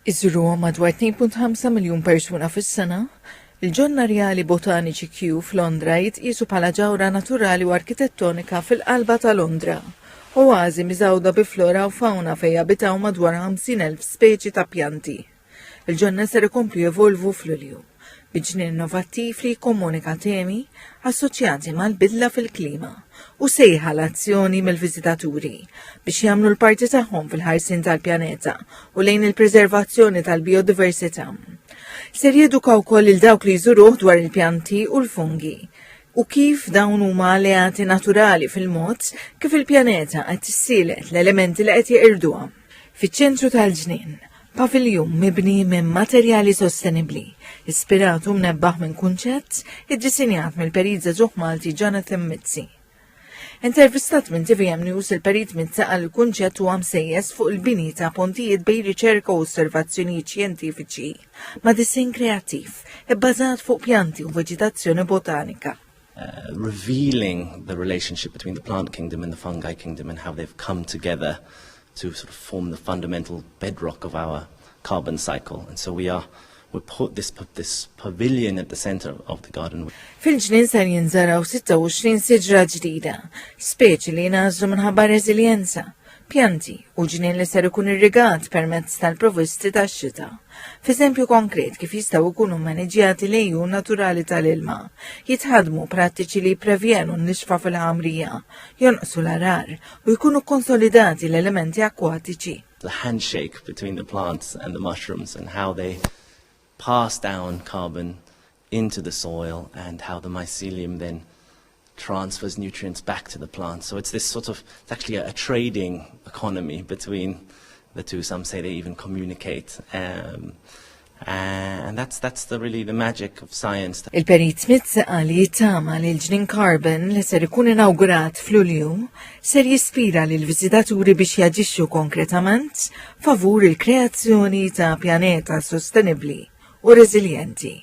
Iżuru madwar 2.5 miljun persuna fis-sena, il-ġonna reali botaniċi Kew f'Londra jitqisu bħala ġawra naturali u arkitettonika fil-qalba ta' Londra. Oażi miżawda bi flora u fauna fejn jabitaw madwar 50,000 speċi ta' pjanti. Il-ġonna ser ikomplu jevolvu f'Lulju biġnien innovattiv li jikkomunika temi assoċjati mal-bidla fil-klima u sejħa l-azzjoni mill-viżitaturi biex jagħmlu l-parti tagħhom fil-ħarsin tal-pjaneta u lejn il-preservazzjoni tal-biodiversità. Ser jedukaw wkoll il dawk li jżuruh dwar il-pjanti u l-fungi u kif dawn huma alleati naturali fil-mod kif il-pjaneta qed tissielet l-elementi li qed jeqirduha. Fiċ-ċentru tal-ġnien, padiljun mibni minn materjali sostenibbli, ispiratu mnebbaħ minn kunċett iddisinjat mill-perit Malti Jonathan Mizzi. Intervistat minn TVM News il-perit Mizzi għal kunċett huwa msejjes fuq il-bini ta' pontijiet bejn riċerka u osservazzjonijiet xjentifiċi ma' disin kreattiv ibbażat fuq pjanti u veġitazzjoni botanika. Revealing the relationship between the plant kingdom and the fungi kingdom and how they've come together to sort of form the fundamental bedrock of our carbon cycle. And so we put this pavilion at the center of the garden. Fil-ġnien ser jinżaraw 26 siġra ġdida, speċi li jnażlu minħabba reżiljenza, pjanti u ġnien li ser ikun irrigat permezz tal-provvisti tax-xita. F'eżempju konkret kif jistgħu jkunu maneġjati lejjun naturali tal-ilma, jitħadmu prattiċi li jipprevjenu n-nixfa fil-ħamrija, jonqsu l-arar u jkunu konsolidati l-elementi akwatiċi. The handshake between the plants and the mushrooms and how they pass down carbon into the soil and how the mycelium then transfers nutrients back to the plant. So it's this sort of, it's actually a trading economy between the two. Some say they even communicate. And that's really the magic of science. Il-perit Mizzi qal li jittama li l-ġnien carbon li ser ikun inawgurat f'Lulju ser jispira lil viżitaturi biex jaġixxu konkretament favur il-kreazzjoni ta' pjaneta sostenibbli u reżiljenti.